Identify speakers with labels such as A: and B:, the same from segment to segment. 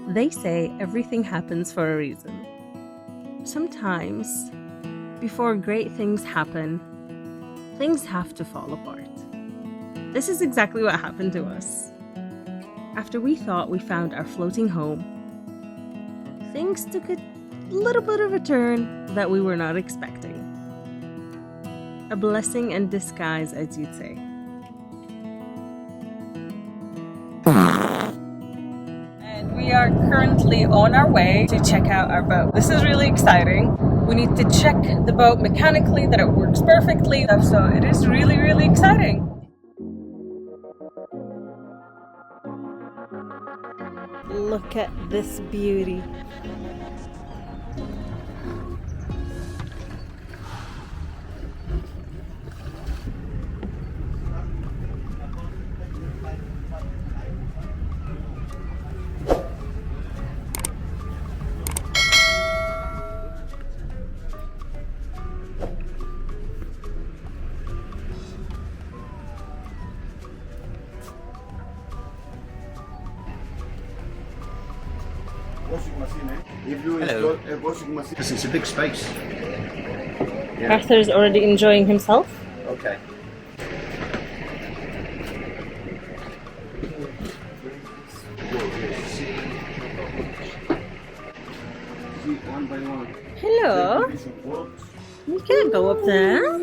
A: They say everything happens for a reason. Sometimes, before great things happen, things have to fall apart. This is exactly what happened to us. After we thought we found our floating home, things took a little bit of a turn that we were not expecting. A blessing in disguise, as you'd say. And we are currently on our way to check out our boat. This is really exciting. We need to check the boat mechanically, that it works perfectly. So it is really, really exciting. Look at this beauty.
B: Hello. Because it's a big space. Yeah.
A: Arthur's already enjoying himself.
B: Okay.
A: Hello. You can't go up there.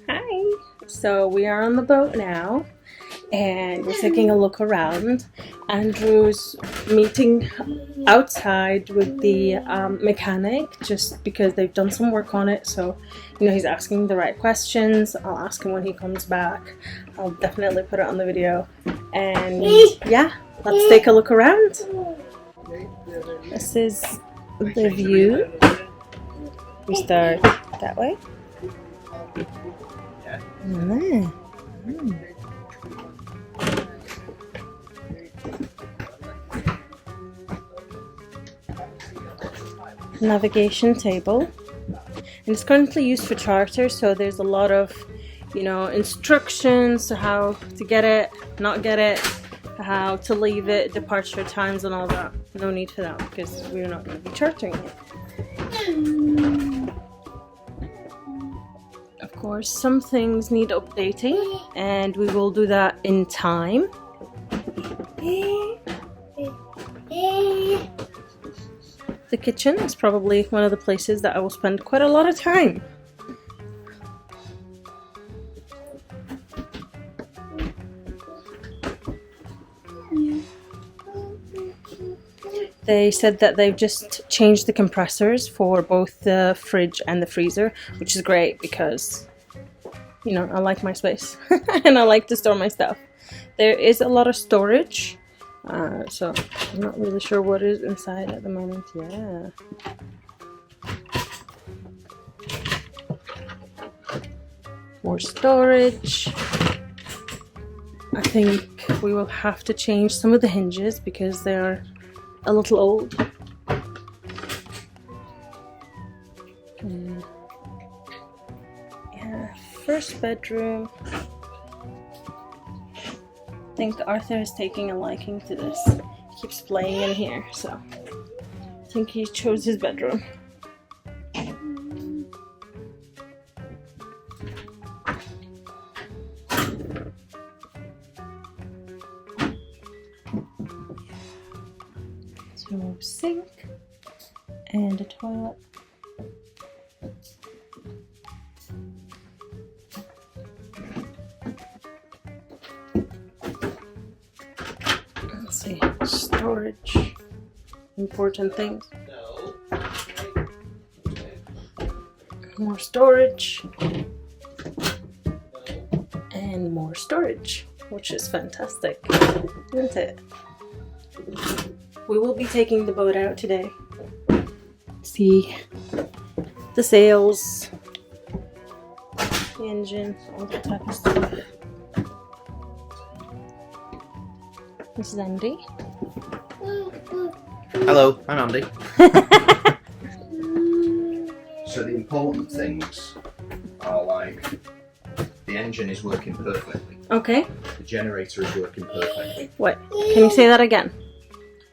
A: Hi. So we are on the boat now, and we're taking a look around. Andrew's meeting outside with the mechanic just because they've done some work on it, so you know he's asking the right questions. I'll ask him when he comes back. I'll definitely put it on the video, and yeah, let's take a look around. This is the view. We start that way. And there. Navigation table, and it's currently used for charters, so there's a lot of, you know, instructions to how to get it, not get it, how to leave it, departure times and all that. No need for that because we're not going to be chartering it. Of course, some things need updating, and we will do that in time. The kitchen is probably one of the places that I will spend quite a lot of time. They said that they've just changed the compressors for both the fridge and the freezer, which is great because, you know, I like my space and I like to store my stuff. There is a lot of storage, so I'm not really sure what is inside at the moment. Yeah. More storage. I think we will have to change some of the hinges because they're a little old. Yeah, first bedroom. I think Arthur is taking a liking to this. He keeps playing in here, so I think he chose his bedroom. So sink and a toilet. Let's see, storage, important things. More storage and more storage, which is fantastic, isn't it? We will be taking the boat out today. See the sails, the engine, all that type of stuff. This is Andy.
B: Hello, I'm Andy. So the important things are like the engine is working perfectly.
A: Okay.
B: The generator is working perfectly.
A: What? Can you say that again?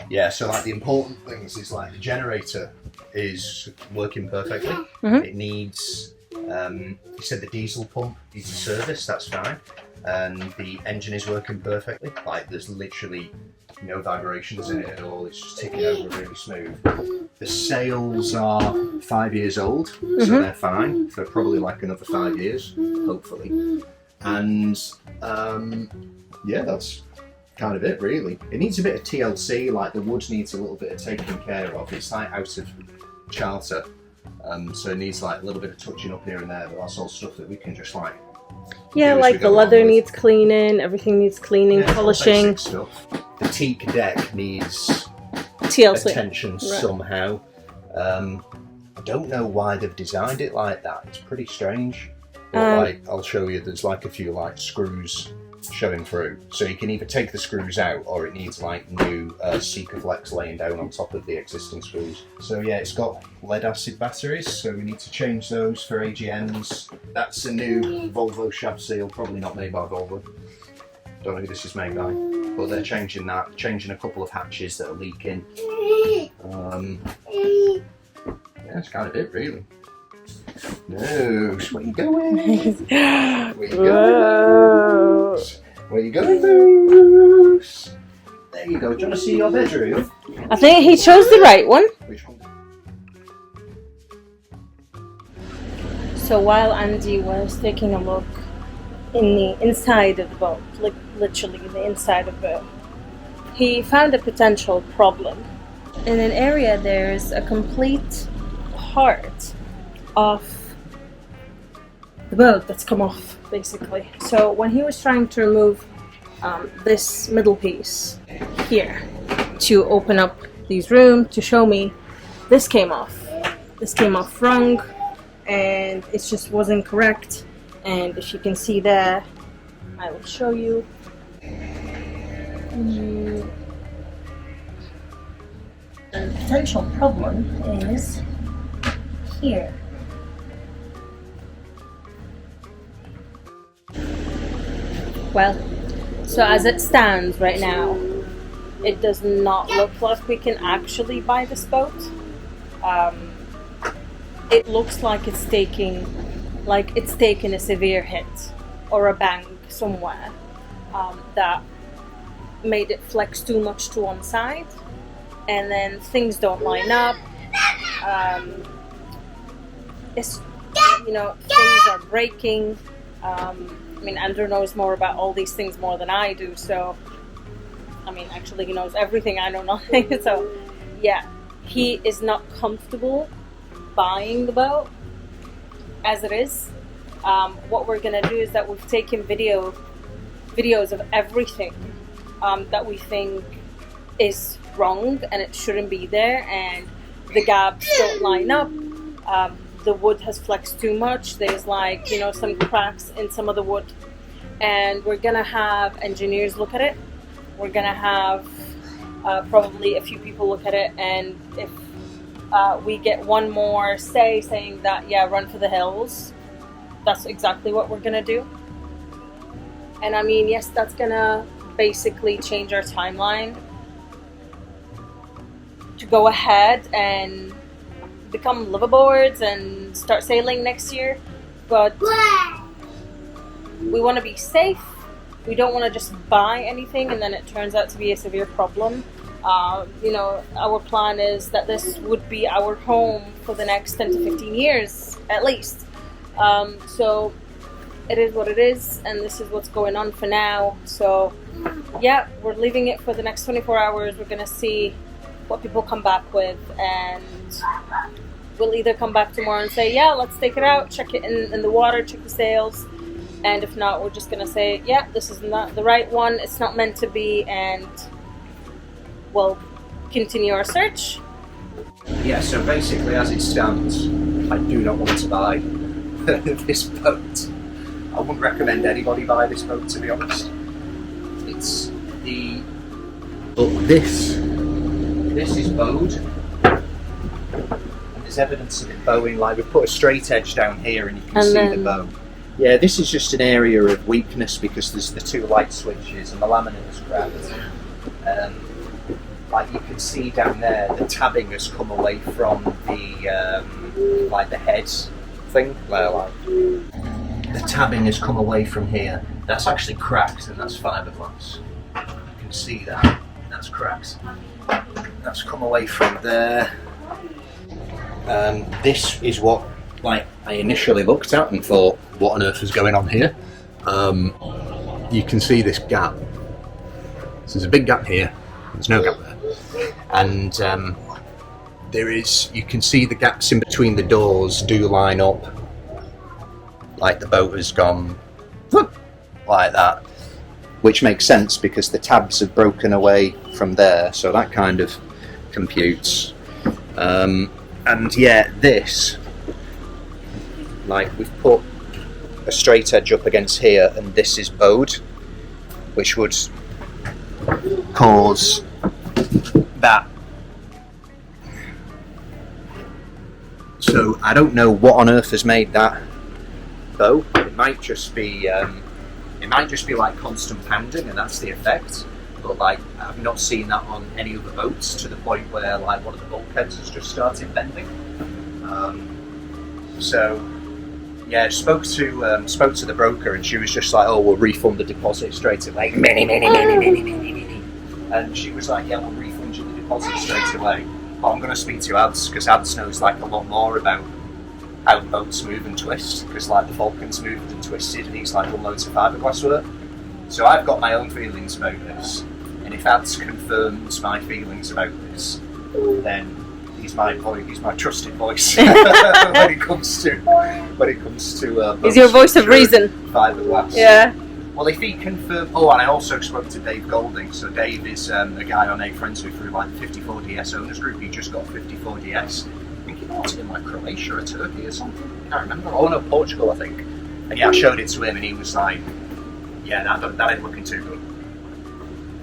B: Yeah, so like the important things is like the generator is working perfectly.
A: Mm-hmm.
B: It needs, you said the diesel pump needs a service, that's fine. And the engine is working perfectly. Like there's literally no vibrations in it at all. It's just ticking over really smooth. The sails are 5 years old, so they're fine for probably like another 5 years, hopefully. And yeah, that's kind of it really. It needs a bit of TLC, like the wood needs a little bit of taking care of. It's like out of charter, so it needs like a little bit of touching up here and there, but that's all stuff that we can just like...
A: Yeah, like the leather needs cleaning, everything needs cleaning,
B: yeah,
A: polishing.
B: Stuff. The teak deck needs
A: TLC.
B: attention somehow. I don't know why they've designed it like that. It's pretty strange. But, like, I'll show you. There's like a few like screws showing through, so you can either take the screws out or it needs like new Sikaflex laying down on top of the existing screws. So yeah, it's got lead acid batteries, so we need to change those for AGMs. That's a new Volvo shaft seal, probably not made by Volvo. Don't know who this is made by, but they're changing that, changing a couple of hatches that are leaking. Yeah, that's kind of it really. Moose, where you going? Where you going, Moose? Where you going, Moose? There you go. Do you want to see your bedroom?
A: I think he chose the right one.
B: Which one?
A: So while Andy was taking a look in the inside of the boat, like literally the inside of the boat, he found a potential problem. In an area there's a complete part of the boat that's come off, basically. So when he was trying to remove this middle piece here to open up these rooms to show me, this came off. This came off wrong, and it just wasn't correct. And if you can see there, I will show you. The potential problem is here. Well, so as it stands right now, it does not look like we can actually buy this boat. It looks like it's taking a severe hit or a bang somewhere that made it flex too much to one side, and then things don't line up. It's, things are breaking. I mean, Andrew knows more about all these things more than I do, so actually he knows everything, I know nothing. So yeah, he is not comfortable buying the boat as it is. What we're gonna do is that we've taken videos of everything that we think is wrong and it shouldn't be there, and the gaps don't line up. The wood has flexed too much. There's some cracks in some of the wood, and we're gonna have engineers look at it. We're gonna have probably a few people look at it, and if we get one more saying that, yeah, run for the hills, that's exactly what we're gonna do. And yes, that's gonna basically change our timeline to go ahead and become liveaboards and start sailing next year, but we want to be safe. We don't want to just buy anything and then it turns out to be a severe problem. Our plan is that this would be our home for the next 10 to 15 years at least. So it is what it is, and this is what's going on for now. So yeah, we're leaving it for the next 24 hours. We're gonna see what people come back with, and we'll either come back tomorrow and say, yeah, let's take it out, check it in the water, check the sails, and if not, we're just gonna say, yeah, this is not the right one, it's not meant to be, and we'll continue our search.
B: Yeah, so basically as it stands, I do not want to buy this boat. I wouldn't recommend anybody buy this boat, to be honest. But this is bowed. And there's evidence of it bowing. Like we've put a straight edge down here, and you can see the bow. Yeah, this is just an area of weakness because there's the 2 light switches and the laminate is cracked. Like you can see down there, the tabbing has come away from the like the head thing. Like the tabbing has come away from here. That's actually cracked, and that's fiberglass. You can see that. That's cracked. That's come away from there. This is what like I initially looked at and thought, what on earth is going on here? You can see this gap. So there's a big gap here. There's no gap there, and you can see the gaps in between the doors do line up. Like the boat has gone whoop, like that, which makes sense because the tabs have broken away from there, so that kind of computes. And yeah, this, like we've put a straight edge up against here, and this is bowed, which would cause that. So I don't know what on earth has made that bow. It might just be like constant pounding, and that's the effect. But like I've not seen that on any other boats to the point where like one of the bulkheads has just started bending. So yeah, spoke to the broker, and she was just like, "Oh, we'll refund the deposit straight away." And she was like, "Yeah, we'll refund you the deposit straight away." But I'm going to speak to Ads because Ads knows like a lot more about how boats move and twist, because like the Falcon's moved and twisted, and he's like done loads of fiberglass with it. So I've got my own feelings about this, and if Ads confirms my feelings about this, then he's my trusted voice when it comes to
A: he's your voice of reason.
B: Fiberglass.
A: Yeah.
B: Well, if he confirms... Oh, and I also spoke to Dave Golding. So Dave is a guy on A Friends with through like the 54DS owners group. He just got 54DS. I think he bought it in like Croatia or Turkey or something. I can't remember. Oh no, Portugal, I think. And yeah, I showed it to him, and he was like, "Yeah, that ain't looking too good."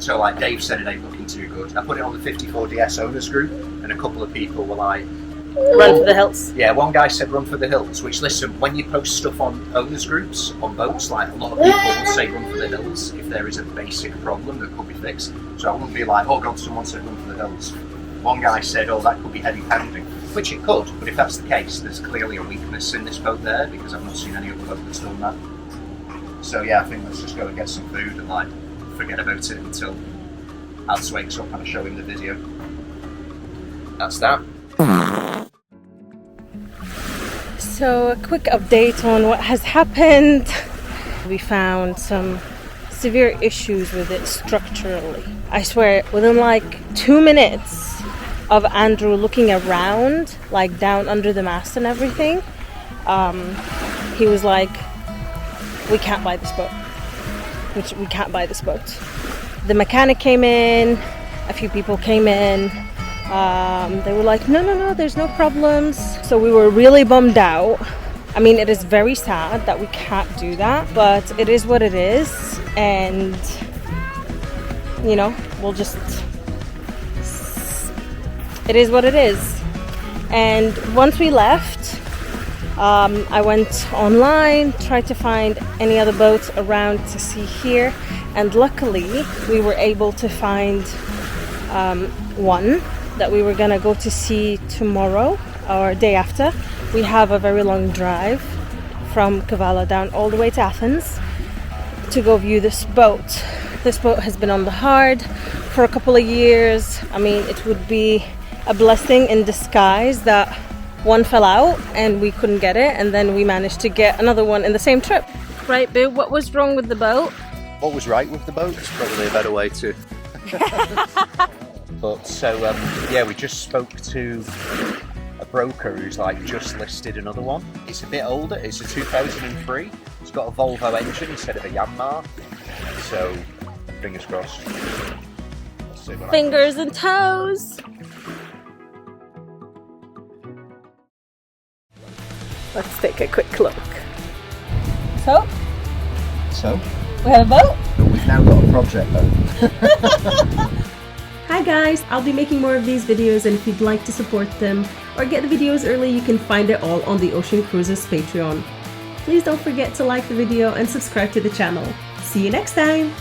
B: So like Dave said, it ain't looking too good. I put it on the 54DS owners group, and a couple of people were like,
A: "Run for the hills."
B: Yeah, one guy said run for the hills, which, listen, when you post stuff on owners groups, on boats, like a lot of people will say run for the hills if there is a basic problem that could be fixed. So I wouldn't be like, "Oh God, someone said run for the hills." One guy said, "Oh, that could be heavy pounding," which it could, but if that's the case, there's clearly a weakness in this boat there, because I've not seen any other boat that's done that. So yeah, I think let's just go and get some food and like forget about it until Ads wakes up and I show him the video. That's that.
A: So a quick update on what has happened. We found some severe issues with it structurally. I swear, within like 2 minutes of Andrew looking around, like down under the mast and everything, he was like, "We can't buy this boat. We can't buy this boat." The mechanic came in, a few people came in. They were like, no, there's no problems. So we were really bummed out. I mean, it is very sad that we can't do that, but it is what it is. And, you know, we'll just... It is what it is. And once we left, I went online, tried to find any other boats around to see here. And luckily, we were able to find one that we were gonna go to see tomorrow or day after. We have a very long drive from Kavala down all the way to Athens to go view this boat. This boat has been on the hard for a couple of years. I mean, it would be a blessing in disguise that one fell out and we couldn't get it, and then we managed to get another one in the same trip. Right, Boo, what was wrong with the boat?
B: What was right with the boat? It's probably a better way to... But so yeah, we just spoke to a broker who's like just listed another one. It's a bit older. It's a 2003. It's got a Volvo engine instead of a Yanmar. So fingers crossed. Let's see what
A: Fingers and toes. Let's take a quick look. So
B: we
A: have a boat.
B: But we've now got a project though.
A: Hi guys, I'll be making more of these videos, and if you'd like to support them or get the videos early, you can find it all on the Ocean Cruises Patreon. Please don't forget to like the video and subscribe to the channel. See you next time!